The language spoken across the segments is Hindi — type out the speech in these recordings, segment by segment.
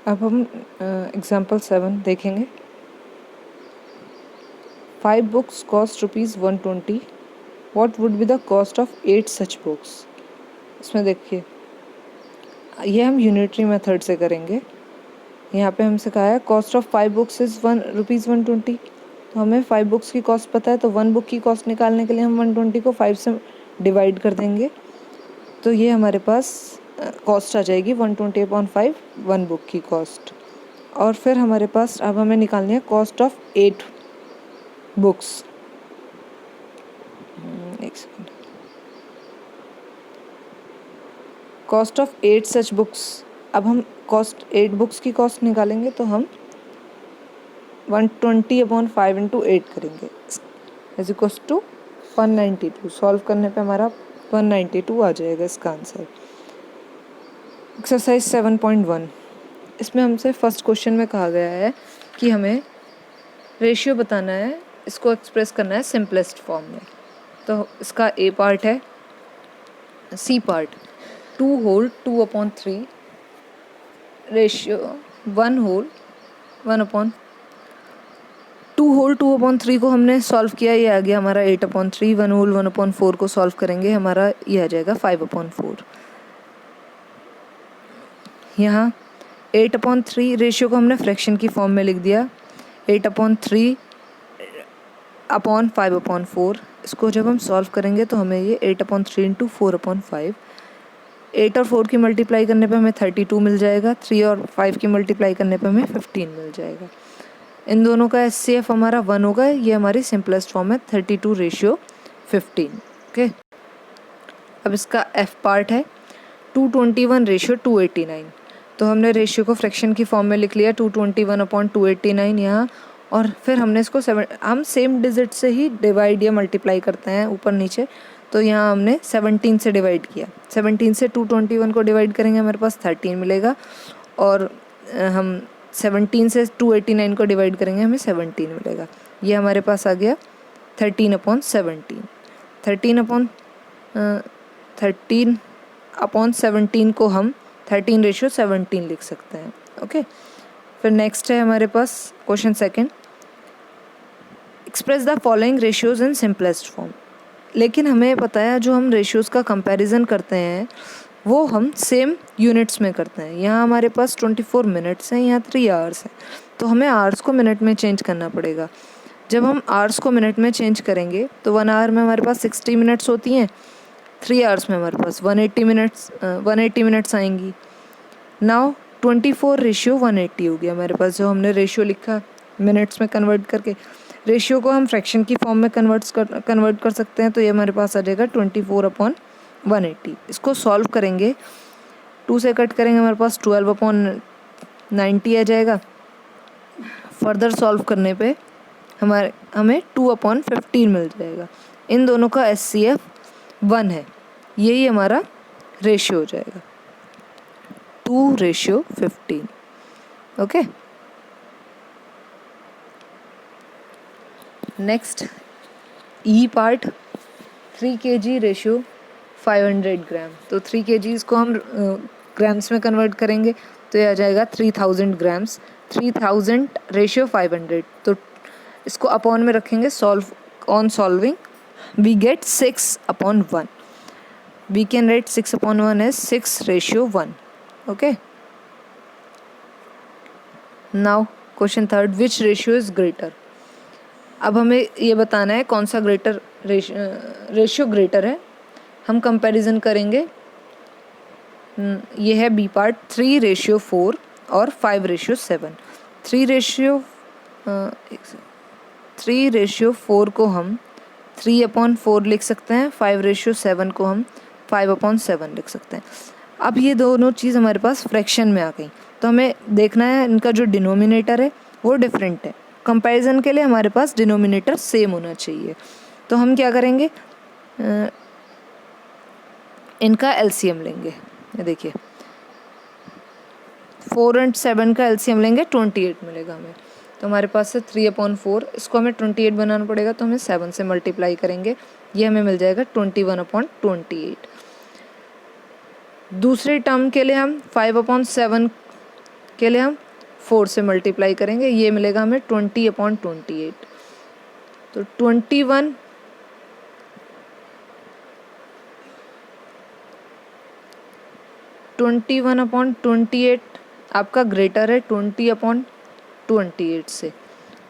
अब हम एग्जाम्पल 7 देखेंगे। 5 books cost ₹120. What would be the cost of 8 such books? इसमें देखिए, ये हम यूनिटरी मेथड से करेंगे। यहाँ पे हमसे कहा है कॉस्ट ऑफ 5 बुक्स इज़ ₹120। तो हमें 5 बुक्स की कॉस्ट पता है, तो 1 बुक की कॉस्ट निकालने के लिए हम 120 को 5 से डिवाइड कर देंगे। तो ये हमारे पास कॉस्ट आ जाएगी 120/5 1 बुक की कॉस्ट। और फिर हमारे पास अब हमें निकालनी है कॉस्ट ऑफ 8 बुक्स। एक second. Cost of 8 such books. अब हम कॉस्ट 8 बुक्स की कॉस्ट निकालेंगे, तो हम 120/5 इंटू 8 करेंगे इज इक्वल्स टू 192। सॉल्व करने पे हमारा 192 आ जाएगा इसका आंसर। एक्सरसाइज 7.1, इसमें हमसे फर्स्ट क्वेश्चन में कहा गया है कि हमें रेशियो बताना है, इसको एक्सप्रेस करना है सिंपलेस्ट फॉर्म में। तो इसका ए पार्ट है, C part 2 whole 2/3 ratio 1 whole 2 whole 2/3 को हमने सॉल्व किया, ये आ गया हमारा 8/3। 1 होल 1/4 को सॉल्व करेंगे, हमारा ये आ जाएगा 5/4। यहाँ 8/3 रेशियो को हमने फ्रैक्शन की फॉर्म में लिख दिया, 8/3/5/4। इसको जब हम सॉल्व करेंगे तो हमें ये 8/3 इंटू 4/5, 8 और 4 की मल्टीप्लाई करने पे हमें 32 मिल जाएगा, 3 और 5 की मल्टीप्लाई करने पे हमें 15 मिल जाएगा। इन दोनों का एचसीएफ हमारा 1 होगा, ये हमारी सिंपलेस्ट फॉर्म है 32/15। ओके, अब इसका एफ पार्ट है 221/289। तो हमने रेशियो को फ्रैक्शन की फॉर्म में लिख लिया 221/289 यहाँ, और फिर हमने इसको हम सेम डिजिट से ही डिवाइड या मल्टीप्लाई करते हैं ऊपर नीचे। तो यहाँ हमने 17 से डिवाइड किया, 17 से 221 को डिवाइड करेंगे हमारे पास 13 मिलेगा, और हम 17 से 289 को डिवाइड करेंगे हमें 17 मिलेगा। ये हमारे पास आ गया 13/17। 13/17 को हम 13/17 लिख सकते हैं। ओके, फिर नेक्स्ट है हमारे पास question second, express the following ratios in simplest form. लेकिन हमें पता है जो हम रेशियोज़ का कंपैरिजन करते हैं वो हम सेम यूनिट्स में करते हैं। यहाँ हमारे पास 24 मिनट्स हैं, यहाँ 3 आवर्स हैं, तो हमें आवर्स को मिनट में चेंज करना पड़ेगा। जब हम आवर्स को मिनट में चेंज करेंगे तो 1 आवर में हमारे पास 60 मिनट्स होती हैं, 3 आवर्स में हमारे पास 180 मिनट्स आएंगी। नाउ 24/180 हो गया हमारे पास, जो हमने रेशियो लिखा मिनट्स में कन्वर्ट करके। रेशियो को हम फ्रैक्शन की फॉर्म में कन्वर्ट कर सकते हैं, तो ये हमारे पास आ जाएगा 24/180। इसको सॉल्व करेंगे, 2 से कट करेंगे हमारे पास 12/90 आ जाएगा। फर्दर सॉल्व करने पे हमें 2/15 मिल जाएगा। इन दोनों का एचसीएफ 1 है, यही हमारा रेशियो हो जाएगा 2/15। ओके, नेक्स्ट ई पार्ट 3 kg रेशियो 500 ग्राम। तो 3 kg को हम ग्राम्स में कन्वर्ट करेंगे, तो ये आ जाएगा 3000 ग्राम्स। 3000 रेशियो 500, तो इसको अपॉन में रखेंगे, on solving we get 6/1। We can write 6/1 as 6/1। Okay, now question third, which ratio is greater. अब हमें ये बताना है कौन सा रेशियो ग्रेटर है। हम कंपैरिजन करेंगे, ये है बी पार्ट 3/4 और 5/7। 3/4 को हम 3/4 लिख सकते हैं, 5/7 को हम 5/7 लिख सकते हैं। अब ये दोनों चीज़ हमारे पास फ्रैक्शन में आ गई, तो हमें देखना है इनका जो डिनोमिनेटर है वो डिफरेंट है। कंपैरिजन के लिए हमारे पास डिनोमिनेटर सेम होना चाहिए, तो हम क्या करेंगे, इनका एलसीएम लेंगे। ये देखिए 4 और 7 का एलसीएम लेंगे, 28 मिलेगा हमें। तो हमारे पास है 3/4, इसको हमें 28 बनाना पड़ेगा, तो हमें 7 से मल्टीप्लाई करेंगे, ये हमें मिल जाएगा 21/28। दूसरे टर्म के लिए हम 5/7 उसके लिए हम 4 से मल्टीप्लाई करेंगे, ये मिलेगा हमें 20/28। तो 21/28 आपका ग्रेटर है 20/28 से,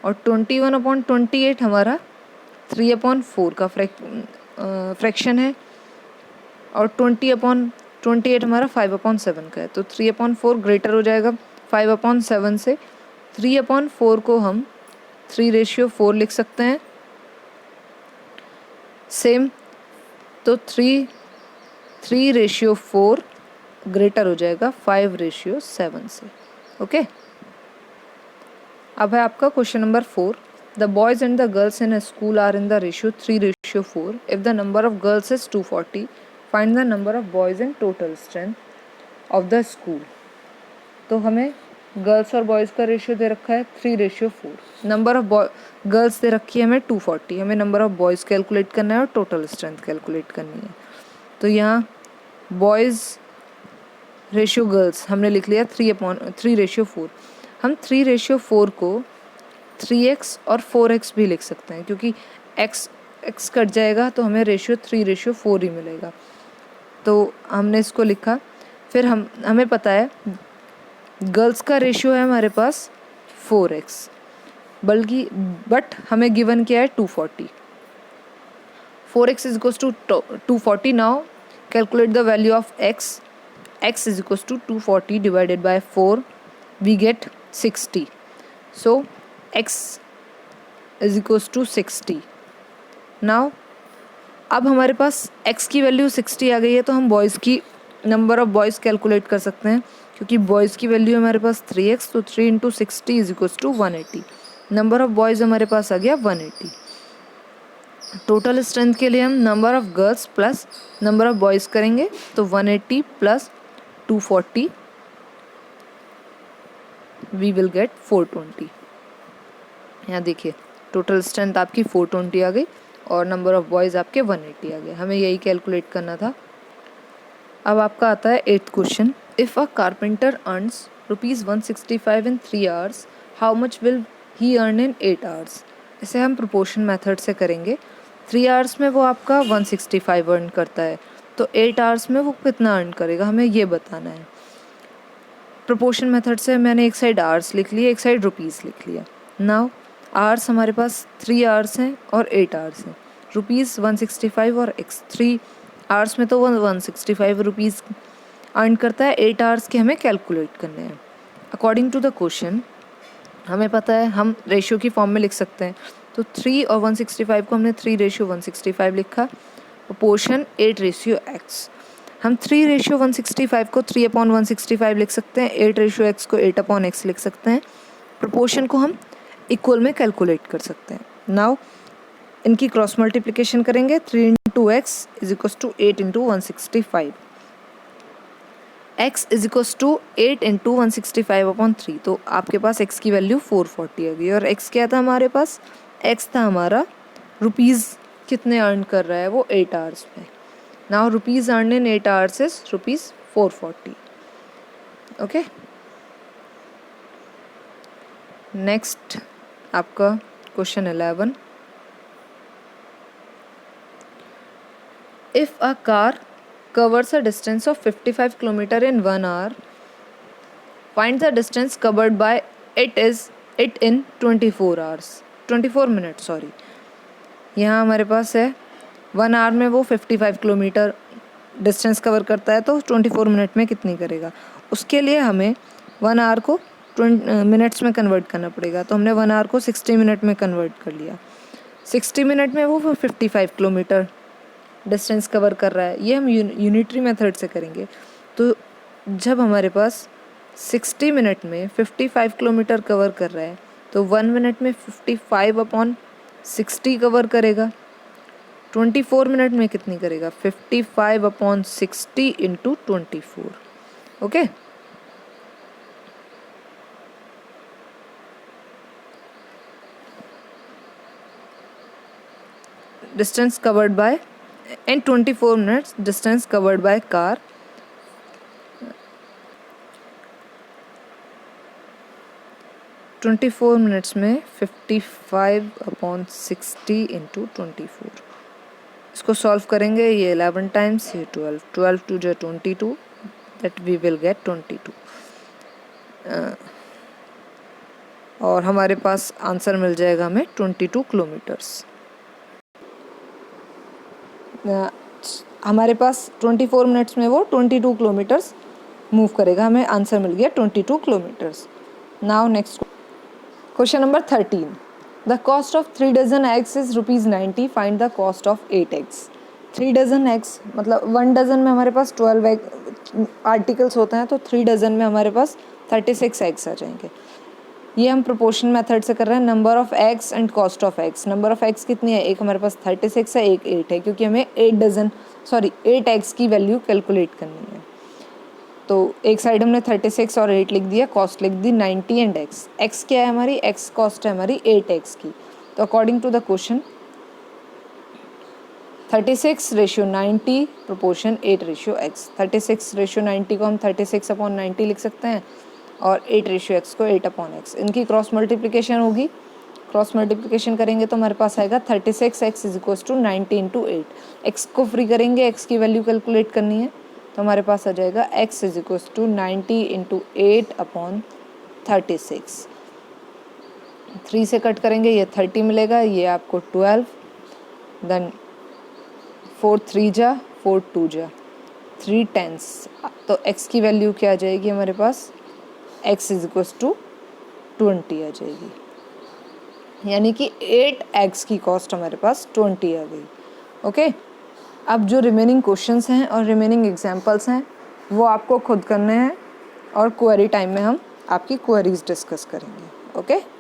और 21/28 हमारा 3/4 का फ्रैक्शन है, और 20/28 हमारा 5/7 का है। तो 3/4 ग्रेटर हो जाएगा 5/7 से। 3/4 को हम 3/4 लिख सकते हैं। सेम, तो 3/4 ग्रेटर हो जाएगा 5/7 से। ओके, अब है आपका question number 4। The boys and the girls in a school are in the ratio 3/4। If the number of girls is 240, find the number of boys in total strength of the school. तो हमें गर्ल्स और बॉयज़ का रेशियो दे रखा है 3/4, नंबर ऑफ गर्ल्स दे रखी है हमें 240, हमें नंबर ऑफ बॉयज़ कैलकुलेट करना है और टोटल स्ट्रेंथ कैलकुलेट करनी है। तो यहाँ बॉयज़ रेशियो गर्ल्स हमने लिख लिया 3/4। हम 3/4 को 3x और 4x भी लिख सकते हैं, क्योंकि x कट जाएगा तो हमें रेशियो 3/4 ही मिलेगा। तो हमने इसको लिखा। फिर हमें पता है गर्ल्स का रेशियो है हमारे पास 4x, बट हमें गिवन क्या है 240। 4x is equals to 240। Now calculate the value of x is equals to 240 divided by 4, we get 60. So x is equals to 60. Now अब हमारे पास x की वैल्यू 60 आ गई है, तो हम बॉयज़ की नंबर ऑफ बॉयज़ कैलकुलेट कर सकते हैं, क्योंकि बॉयज़ की वैल्यू हमारे पास 3x, तो 3 × 60 is equals to 180। Number of boys हमारे पास आ गया 180। टोटल स्ट्रेंथ के लिए हम number of girls plus number of boys करेंगे, तो 180 प्लस 240 वी विल गेट 420। यहाँ देखिए टोटल स्ट्रेंथ आपकी 420 आ गई और नंबर ऑफ बॉयज़ आपके 180 आ गए। हमें यही कैलकुलेट करना था। अब आपका आता है 8th question. If a carpenter earns ₹165 in 3 hours, how much will he earn in 8 hours. इसे हम प्रोपोर्शन मेथड से करेंगे। 3 आवर्स में वो आपका 165 अर्न करता है, तो 8 आवर्स में वो कितना अर्न करेगा, हमें ये बताना है। प्रोपोर्शन मेथड से मैंने एक साइड आवर्स लिख लिया, एक साइड रुपीज़ लिख लिया। नाउ आवर्स हमारे पास 3 आवर्स हैं और 8 आवर्स हैं। रुपीज़ 165 और x 3 आवर्स में तो 165 रुपीज़ अर्न करता है। 8 आवर्स के हमें कैलकुलेट करने हैं। अकॉर्डिंग टू द क्वेश्चन हमें पता है हम रेशियो की फॉर्म में लिख सकते हैं। तो 3 और 165 को हमने 3/165 लिखा। Proportion 8/x। हम 3/165 को 3/165 लिख सकते हैं। 8/x को 8/x लिख सकते हैं। प्रोपोर्शन को हम इक्वल में कैलकुलेट कर सकते हैं। नाउ इनकी क्रॉस मल्टीप्लिकेशन करेंगे। 3 × x is equals to 8 × 165। x is equals to 8 × 165/3। तो आपके पास x की वैल्यू 440 आ गई। और x क्या था हमारे पास, x था हमारा रुपीज़ कितने अर्न कर रहा है वो 8 आवर्स में। Now rupees earn in 8 hours is ₹440। Okay, next आपका question 11। If a car covers a distance of 55 km in 1 hour, find the distance covered by it in 24 hours, 24 minutes sorry. यहाँ हमारे पास है 1 आवर में वो 55 किलोमीटर डिस्टेंस कवर करता है, तो 24 मिनट में कितनी करेगा। उसके लिए हमें 1 आवर को मिनट्स में कन्वर्ट करना पड़ेगा। तो हमने 1 आवर को 60 मिनट में कन्वर्ट कर लिया। 60 मिनट में वो 55 किलोमीटर डिस्टेंस कवर कर रहा है। ये हम यूनिटरी मेथड से करेंगे। तो जब हमारे पास 60 मिनट में 55 किलोमीटर कवर कर रहा है, तो 1 मिनट में 55/60 कवर करेगा। 24 मिनट में कितनी करेगा, 55/60 × 24। Okay, distance covered by in 24 minutes, distance covered by car 24 minutes में 55/60 इंटू 24, इसको सॉल्व करेंगे, ये 11 टाइम्स, ये 12 टू जो 22, दैट वी विल गेट 22, और हमारे पास आंसर मिल जाएगा हमें 22 किलोमीटर्स। हमारे पास 24 मिनट्स में वो 22 किलोमीटर्स मूव करेगा, हमें आंसर मिल गया 22 kilometres. Now next question number 13, the cost of 3 dozen eggs is ₹90, find the cost of 8 eggs. 3 dozen eggs मतलब 1 डजन में हमारे पास 12 एग आर्टिकल्स होते हैं, तो 3 डजन में हमारे पास 36 एग्स आ जाएंगे। ये हम प्रोपोर्शन मेथड से कर रहे हैं, number of eggs and cost of eggs. Number of eggs कितनी है, एक हमारे पास 36 है, एक 8 है, क्योंकि हमें 8 एग्स की वैल्यू कैलकुलेट करनी है। तो एक साइड हमने 36 और 8 लिख दिया, कॉस्ट लिख दी 90 एंड एक्स। एक्स क्या है हमारी, एक्स कॉस्ट है हमारी 8 एक्स की। तो according to the question 36:90 proportion 8:x। 36:90 को हम 36/90 लिख सकते हैं, और 8:x को 8/x। इनकी क्रॉस मल्टीप्लिकेशन होगी, क्रॉस मल्टीप्लिकेशन करेंगे तो हमारे पास आएगा 36x = 90 × 8। x को फ्री करेंगे, x की वैल्यू कैलकुलेट करनी है, तो हमारे पास आ जाएगा x = 90 × 8/36। 3 से कट करेंगे, ये 30 मिलेगा, ये आपको 12, देन 4 3 जा 4 2 जा 3 10। तो x की वैल्यू क्या आ जाएगी हमारे पास, x = 20 आ जाएगी, यानी कि 8 एग्स की कॉस्ट हमारे पास 20 आ गई। ओके, अब जो रिमेनिंग क्वेश्चंस हैं और रिमेनिंग एग्जांपल्स हैं वो आपको खुद करने हैं, और क्वेरी टाइम में हम आपकी क्वेरीज डिस्कस करेंगे। ओके।